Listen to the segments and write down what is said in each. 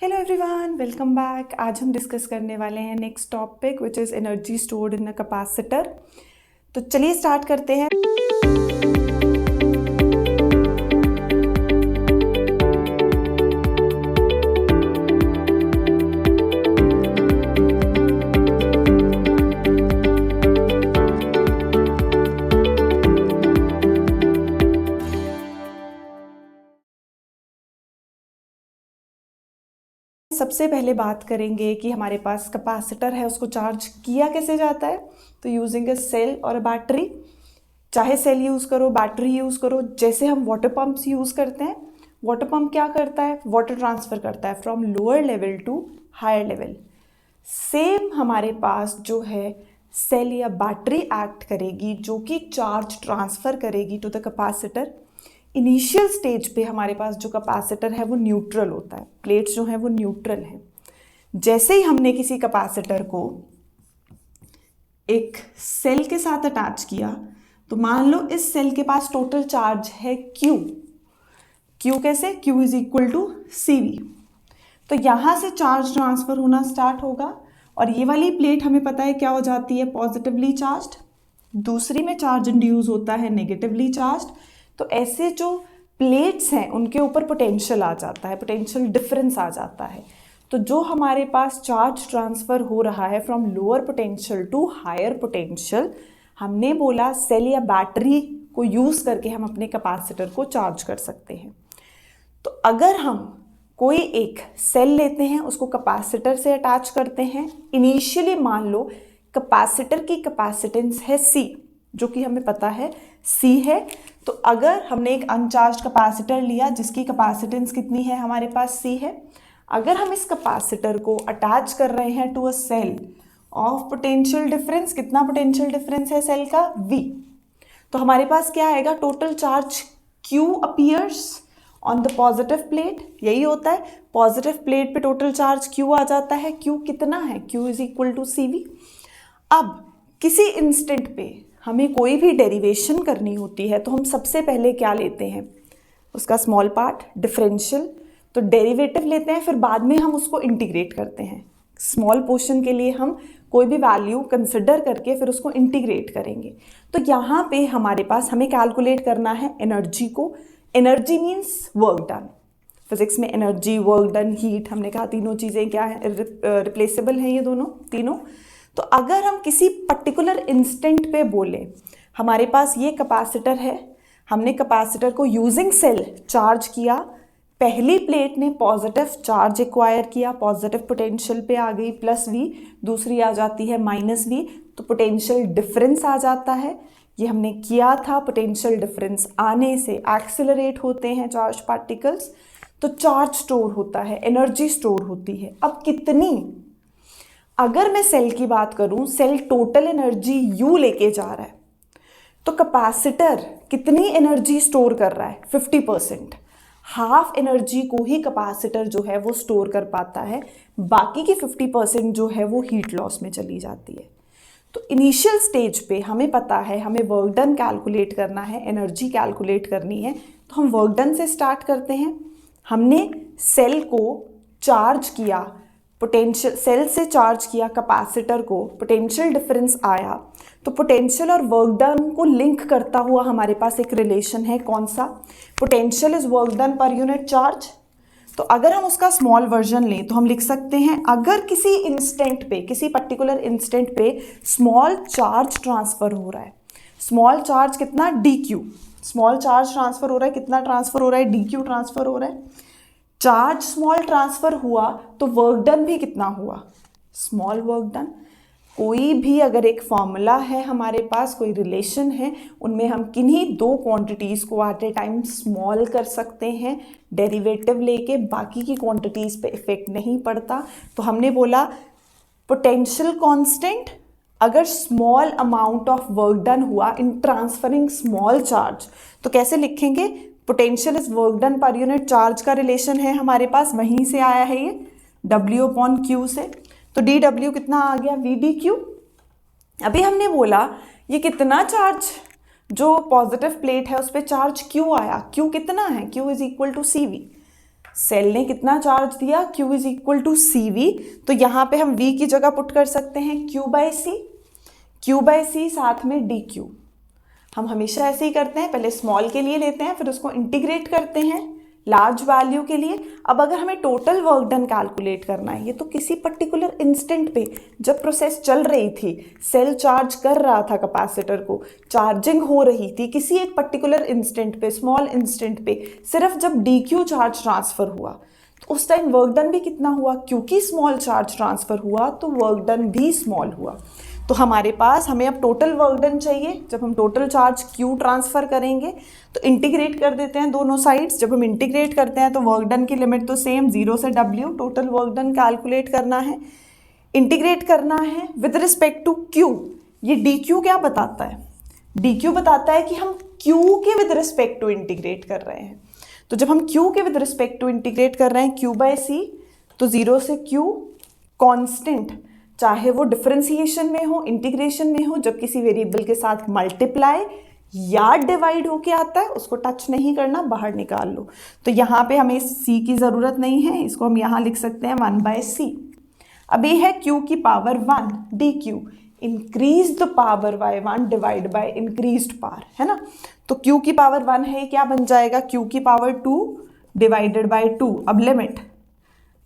Hello everyone, welcome back. आज हम discuss करने वाले हैं next topic which is energy stored in a capacitor. तो चलिए स्टार्ट करते हैं। सबसे पहले बात करेंगे कि हमारे पास कैपेसिटर है, उसको चार्ज किया कैसे जाता है। तो यूजिंग अ सेल और अ बैटरी, चाहे सेल यूज़ करो बैटरी यूज़ करो। जैसे हम वाटर पंप्स यूज़ करते हैं, वाटर पंप क्या करता है, वाटर ट्रांसफ़र करता है from lower level to higher level. Same हमारे पास जो है सेल या बैटरी एक्ट करेगी, जो कि चार्ज ट्रांसफ़र करेगी to the capacitor. Initial stage पे हमारे पास जो कैपेसिटर है वो न्यूट्रल होता है, प्लेट्स जो हैं वो न्यूट्रल हैं। जैसे ही हमने किसी कैपेसिटर को एक सेल के साथ अटैच किया, तो मान लो इस सेल के पास टोटल चार्ज है Q। Q कैसे, Q is equal to CV। तो यहाँ से चार्ज ट्रांसफ़र होना स्टार्ट होगा और ये वाली प्लेट हमें पता है क्या हो जाती है, पॉजिटिवली चार्ज्ड। दूसरी में चार्ज इंड्यूस होता है नेगेटिवली चार्ज्ड। तो ऐसे जो प्लेट्स हैं उनके ऊपर पोटेंशियल आ जाता है, पोटेंशियल डिफरेंस आ जाता है। तो जो हमारे पास चार्ज ट्रांसफ़र हो रहा है from lower potential to higher potential, हमने बोला सेल या बैटरी को यूज़ करके हम अपने कैपेसिटर को चार्ज कर सकते हैं। तो अगर हम कोई एक सेल लेते हैं, उसको कैपेसिटर से अटैच करते हैं, इनिशियली मान लो कैपेसिटर की कैपेसिटेंस है C, जो कि हमें पता है C है। तो अगर हमने एक अनचार्ज कैपेसिटर लिया जिसकी कैपेसिटेंस कितनी है, हमारे पास C है। अगर हम इस कैपेसिटर को अटैच कर रहे हैं to a cell of potential difference, कितना पोटेंशियल डिफरेंस है सेल का, V। तो हमारे पास क्या आएगा, total charge Q appears on the positive plate. यही होता है, पॉजिटिव प्लेट पे टोटल चार्ज Q आ जाता है। Q कितना है, Q is equal to CV। अब किसी इंस्टेंट पे हमें कोई भी डेरिवेशन करनी होती है तो हम सबसे पहले क्या लेते हैं, उसका स्मॉल पार्ट डिफरेंशियल। तो डेरिवेटिव लेते हैं, फिर बाद में हम उसको इंटीग्रेट करते हैं। स्मॉल पोर्शन के लिए हम कोई भी वैल्यू कंसिडर करके फिर उसको इंटीग्रेट करेंगे। तो यहाँ पे हमारे पास हमें कैलकुलेट करना है एनर्जी को। Energy means work done. Physics में एनर्जी, वर्क डन, हीट, हमने कहा तीनों चीज़ें क्या है, रिप्लेसेबल हैं ये दोनों तीनों। तो अगर हम किसी पर्टिकुलर इंस्टेंट पे बोले, हमारे पास ये कैपेसिटर है, हमने कैपेसिटर को यूजिंग सेल चार्ज किया, पहली प्लेट ने पॉजिटिव चार्ज एक्वायर किया, पॉजिटिव पोटेंशियल पे आ गई +V, दूसरी आ जाती है -V, तो पोटेंशियल डिफरेंस आ जाता है। ये हमने किया था, पोटेंशियल डिफरेंस आने से एक्सेलरेट होते हैं चार्ज पार्टिकल्स, तो चार्ज स्टोर होता है, एनर्जी स्टोर होती है। अब कितनी, अगर मैं सेल की बात करूं, सेल टोटल एनर्जी U लेके जा रहा है, तो कैपेसिटर कितनी एनर्जी स्टोर कर रहा है, 50%। हाफ एनर्जी को ही कैपेसिटर जो है वो स्टोर कर पाता है, बाकी की 50% जो है वो हीट लॉस में चली जाती है। तो इनिशियल स्टेज पे हमें पता है हमें वर्क डन कैलकुलेट करना है, एनर्जी कैलकुलेट करनी है। तो हम वर्क डन से स्टार्ट करते हैं। हमने सेल को चार्ज किया, पोटेंशियल सेल से चार्ज किया कैपेसिटर को, पोटेंशियल डिफरेंस आया, तो पोटेंशियल और वर्क डन को लिंक करता हुआ हमारे पास एक रिलेशन है। कौन सा, potential is work done per unit charge. तो अगर हम उसका स्मॉल वर्जन लें तो हम लिख सकते हैं, अगर किसी इंस्टेंट पे, किसी पर्टिकुलर इंस्टेंट पे स्मॉल चार्ज ट्रांसफर हो रहा है, स्मॉल चार्ज कितना, dq, स्मॉल चार्ज ट्रांसफर हो रहा है, कितना ट्रांसफर हो रहा है, dq ट्रांसफर हो रहा है। चार्ज स्मॉल ट्रांसफर हुआ तो वर्क डन भी कितना हुआ, स्मॉल वर्क डन। कोई भी अगर एक फॉर्मूला है हमारे पास, कोई रिलेशन है, उनमें हम किन्हीं दो क्वांटिटीज़ को एट ए टाइम स्मॉल कर सकते हैं डेरिवेटिव लेके, बाकी की क्वांटिटीज़ पे इफेक्ट नहीं पड़ता। तो हमने बोला पोटेंशियल कांस्टेंट, अगर small amount of work done हुआ इन ट्रांसफरिंग स्मॉल चार्ज, तो कैसे लिखेंगे, potential is work done per unit charge का रिलेशन है हमारे पास, वहीं से आया है ये W/Q से। तो dW कितना आ गया, VdQ। अभी हमने बोला ये कितना चार्ज, जो पॉजिटिव प्लेट है उस पर चार्ज Q आया, Q कितना है, Q is equal to CV। Cell ने कितना चार्ज दिया, Q is equal to C V. तो यहाँ पे हम V की जगह पुट कर सकते हैं Q बाई सी साथ में dQ। हम हमेशा ऐसे ही करते हैं, पहले स्मॉल के लिए लेते हैं फिर उसको इंटीग्रेट करते हैं लार्ज वैल्यू के लिए। अब अगर हमें टोटल वर्क डन कैलकुलेट करना है, ये तो किसी पर्टिकुलर इंस्टेंट पे जब प्रोसेस चल रही थी, सेल चार्ज कर रहा था कैपेसिटर को, चार्जिंग हो रही थी किसी एक पर्टिकुलर इंस्टेंट पे, स्मॉल इंस्टेंट पे, सिर्फ जब dQ चार्ज ट्रांसफर हुआ तो उस टाइम वर्क डन भी कितना हुआ, क्योंकि स्मॉल चार्ज ट्रांसफर हुआ तो वर्क डन भी स्मॉल हुआ। तो हमारे पास हमें अब टोटल वर्क डन चाहिए। जब हम टोटल चार्ज Q ट्रांसफ़र करेंगे तो इंटीग्रेट कर देते हैं दोनों साइड्स। जब हम इंटीग्रेट करते हैं तो वर्क डन की लिमिट तो सेम 0 से W, total work done calculate करना है, इंटीग्रेट करना है विद रिस्पेक्ट टू Q। ये dQ क्या बताता है, dQ बताता है कि हम Q के विद रिस्पेक्ट टू इंटीग्रेट कर रहे हैं। तो जब हम Q के विद रिस्पेक्ट टू इंटीग्रेट कर रहे हैं Q बाय C, तो 0 से Q कांस्टेंट, चाहे वो डिफरेंशिएशन में हो, इंटीग्रेशन में हो, जब किसी वेरिएबल के साथ मल्टीप्लाई या डिवाइड होके आता है उसको टच नहीं करना, बाहर निकाल लो। तो यहाँ पे हमें C की ज़रूरत नहीं है, इसको हम यहाँ लिख सकते हैं 1 बाय C। अब ये है Q की power 1 dQ, increase the power bye 1 divide by increased power, है ना। तो Q की पावर 1 है, क्या बन जाएगा, Q की पावर 2 डिवाइडेड बाय 2। अब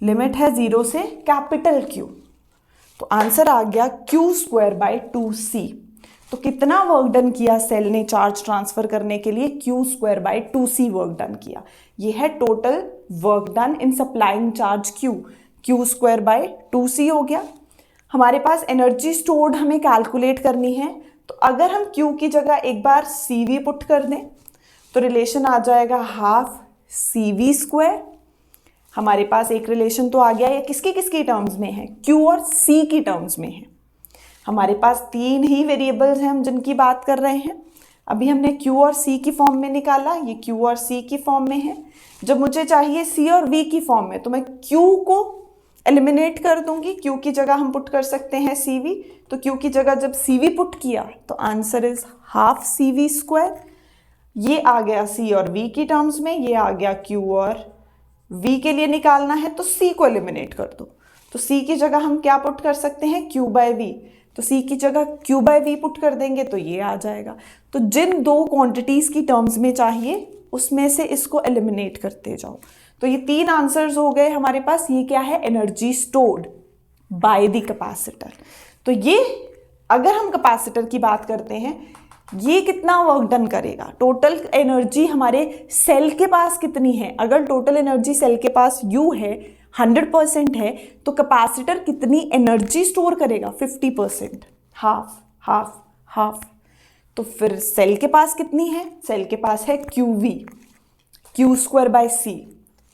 लिमिट है 0 से कैपिटल Q, तो आंसर आ गया Q स्क्वायर बाय 2C। तो कितना वर्क डन किया सेल ने चार्ज ट्रांसफर करने के लिए, Q square by 2C work done किया। ये है total work done in supplying charge Q square by 2C हो गया। हमारे पास एनर्जी स्टोर्ड हमें कैलकुलेट करनी है, तो अगर हम Q की जगह एक बार CV पुट कर दें तो रिलेशन आ जाएगा हाफ CV स्क्वायर। हमारे पास एक रिलेशन तो आ गया, ये किसकी टर्म्स में है, Q और C की टर्म्स में है। हमारे पास 3 ही वेरिएबल्स हैं हम जिनकी बात कर रहे हैं। अभी हमने Q और C की फॉर्म में निकाला, ये Q और C की फॉर्म में है। जब मुझे चाहिए C और V की फॉर्म में, तो मैं Q को एलिमिनेट कर दूंगी, Q की जगह हम पुट कर सकते हैं CV। तो Q की जगह जब CV पुट किया तो answer is half CV square. ये आ गया C और V की टर्म्स में, ये आ गया Q और V के लिए निकालना है तो C को एलिमिनेट कर दो। तो C की जगह हम क्या पुट कर सकते हैं, Q बाय V। तो C की जगह Q बाय V पुट कर देंगे तो ये आ जाएगा। तो जिन 2 क्वांटिटीज़ की टर्म्स में चाहिए उसमें से इसको एलिमिनेट करते जाओ। तो ये 3 आंसर्स हो गए हमारे पास। ये क्या है, energy stored by the capacitor. तो ये अगर हम कैपेसिटर की बात करते हैं, ये कितना वर्क डन करेगा, टोटल एनर्जी हमारे सेल के पास कितनी है। अगर टोटल एनर्जी सेल के पास U है, 100% है, तो कैपेसिटर कितनी एनर्जी स्टोर करेगा, 50%, हाफ। तो फिर सेल के पास कितनी है, सेल के पास है Q square by C,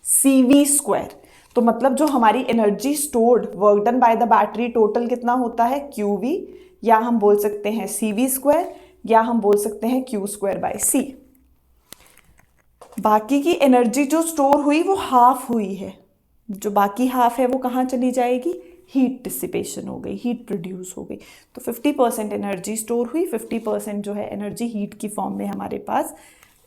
CV square. तो मतलब जो हमारी energy stored work done by the battery total कितना होता है, QV, या हम बोल सकते हैं CV स्क्वायर, या हम बोल सकते हैं Q स्क्वायर बाय C। बाकी की एनर्जी जो स्टोर हुई वो हाफ हुई है, जो बाकी हाफ है वो कहाँ चली जाएगी, हीट डिसिपेशन हो गई, हीट प्रोड्यूस हो गई। तो 50% एनर्जी स्टोर हुई, 50% जो है एनर्जी हीट की फॉर्म में हमारे पास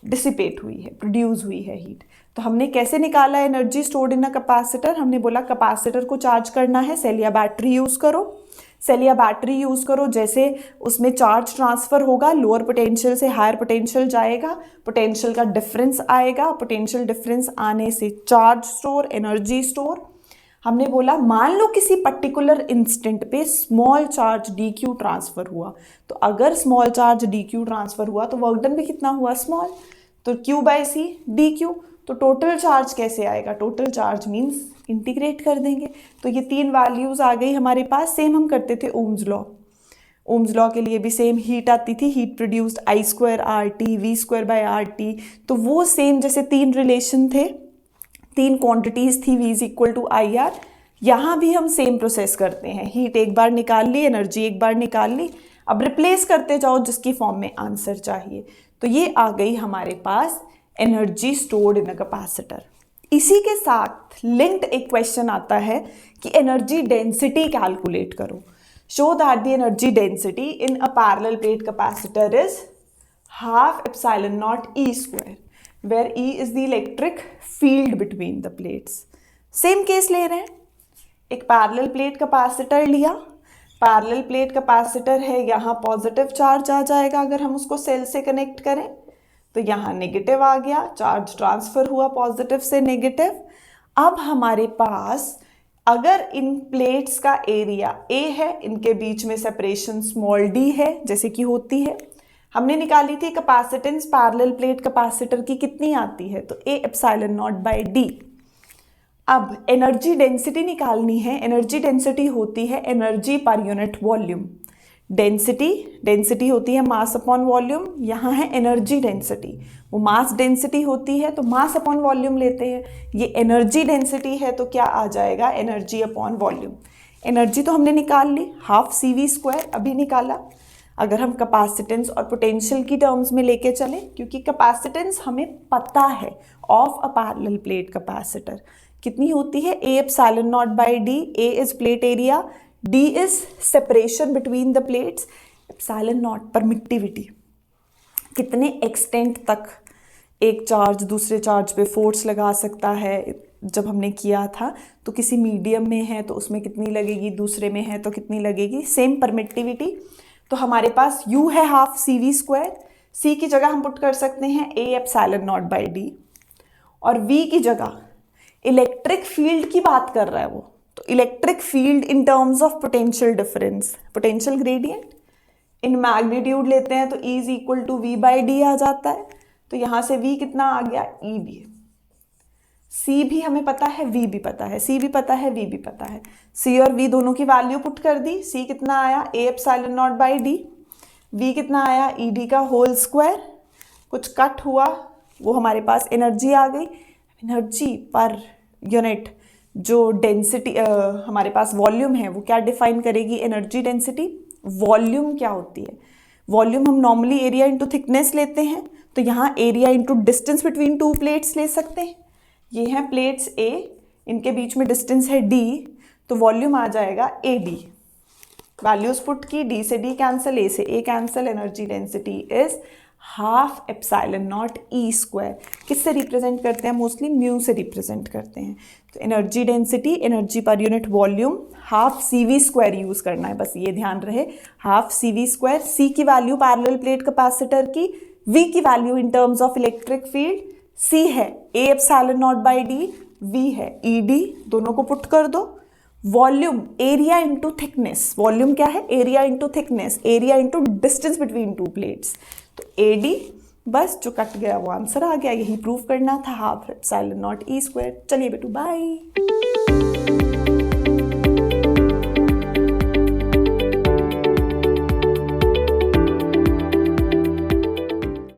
डिसिपेट हुई है, प्रोड्यूस हुई है हीट। तो हमने कैसे निकाला energy stored in a capacitor, हमने बोला कैपेसिटर को चार्ज करना है, सेल या बैटरी यूज़ करो, सेल या बैटरी यूज़ करो। जैसे उसमें चार्ज ट्रांसफ़र होगा, लोअर पोटेंशियल से हायर पोटेंशियल जाएगा, पोटेंशियल का डिफरेंस आएगा, पोटेंशियल डिफरेंस आने से चार्ज स्टोर, एनर्जी स्टोर। हमने बोला मान लो किसी पर्टिकुलर इंस्टेंट पे स्मॉल चार्ज dQ ट्रांसफ़र हुआ, तो अगर स्मॉल चार्ज dQ ट्रांसफ़र हुआ तो वर्क डन भी कितना हुआ, स्मॉल। तो Q बाय C dQ। तो टोटल चार्ज कैसे आएगा, टोटल चार्ज मीन्स इंटीग्रेट कर देंगे। तो ये 3 वैल्यूज़ आ गई हमारे पास। सेम हम करते थे ओम्स लॉ के लिए भी सेम हीट आती थी, heat produced I square RT V square by RT। तो वो सेम जैसे 3 रिलेशन थे, 3 क्वांटिटीज़ थी, V is equal to IR। यहाँ भी हम सेम प्रोसेस करते हैं, हीट एक बार निकाल ली, एनर्जी एक बार निकाल ली, अब रिप्लेस करते जाओ जिसकी फॉर्म में आंसर चाहिए। तो ये आ गई हमारे पास energy stored in a capacitor. इसी के साथ लिंक्ड एक क्वेश्चन आता है कि एनर्जी डेंसिटी कैलकुलेट करो। Show that the energy density in a parallel plate capacitor is half epsilon naught E square. where E is the electric field between the plates. Same case ले रहे हैं, एक parallel plate capacitor लिया, parallel plate capacitor है, यहाँ positive charge आ जाएगा अगर हम उसको सेल से कनेक्ट करें, तो यहाँ नेगेटिव आ गया, चार्ज ट्रांसफर हुआ पॉजिटिव से नेगेटिव। अब हमारे पास अगर इन प्लेट्स का एरिया A है, इनके बीच में सेपरेशन स्मॉल d है जैसे कि होती है, हमने निकाली थी कैपेसिटेंस पैरेलल प्लेट कैपेसिटर की कितनी आती है, तो A epsilon naught by D। अब एनर्जी डेंसिटी निकालनी है, एनर्जी डेंसिटी होती है energy per unit volume, density होती है मास अपॉन वॉल्यूम, यहाँ है एनर्जी डेंसिटी, वो मास डेंसिटी होती है तो मास अपॉन वॉल्यूम लेते हैं, ये एनर्जी डेंसिटी है तो क्या आ जाएगा, एनर्जी अपॉन वॉल्यूम। एनर्जी तो हमने निकाल ली, हाफ CV² अभी निकाला। अगर हम कैपेसिटेंस और पोटेंशियल की टर्म्स में लेके चलें, क्योंकि कैपेसिटेंस हमें पता है of a parallel plate capacitor कितनी होती है, A epsilon naught by D, A is plate area, D is separation between the plates, epsilon naught permittivity, कितने एक्सटेंट तक एक चार्ज दूसरे चार्ज पे फोर्स लगा सकता है। जब हमने किया था तो किसी मीडियम में है तो उसमें कितनी लगेगी, दूसरे में है तो कितनी लगेगी, सेम परमिटिविटी। तो हमारे पास U है हाफ CV², C की जगह हम पुट कर सकते हैं A epsilon naught by D, और V की जगह इलेक्ट्रिक फील्ड की बात कर रहा है वो, तो electric field in terms of potential difference, potential gradient in magnitude लेते हैं तो E is equal to V by D आ जाता है। तो यहाँ से V कितना आ गया, ED। C भी हमें पता है, V भी पता है, C भी पता है, V भी पता है, C और V दोनों की वैल्यू पुट कर दी। C कितना आया, A epsilon not by D, V कितना आया, ED का होल स्क्वायर, कुछ कट हुआ, वो हमारे पास एनर्जी आ गई। एनर्जी पर यूनिट जो डेंसिटी हमारे पास वॉल्यूम है वो क्या डिफाइन करेगी, एनर्जी डेंसिटी। वॉल्यूम क्या होती है, वॉल्यूम हम नॉर्मली एरिया इंटू थिकनेस लेते हैं, तो यहाँ area into distance between two plates ले सकते हैं। ये हैं प्लेट्स A, इनके बीच में डिस्टेंस है D, तो वॉल्यूम आ जाएगा AD। वैल्यूज पुट की, D से D कैंसिल, A से A cancel, energy density is half epsilon not E²। किससे रिप्रेजेंट करते हैं, मोस्टली म्यू से रिप्रेजेंट करते हैं। तो energy density, energy per unit volume, half CV² use करना है, बस ये ध्यान रहे, हाफ CV²। C की वैल्यू पैरेलल प्लेट कैपेसिटर की, V की value in terms of electric field, C है A epsilon not by D, V है ED, दोनों को पुट कर दो। Volume area into thickness, volume क्या है, area into thickness, area into distance between two plates, तो AD, बस जो कट गया वो आंसर आ गया, यही प्रूव करना था, हाफ एप्सिलॉन नॉट E²। चलिए बेटू बाय।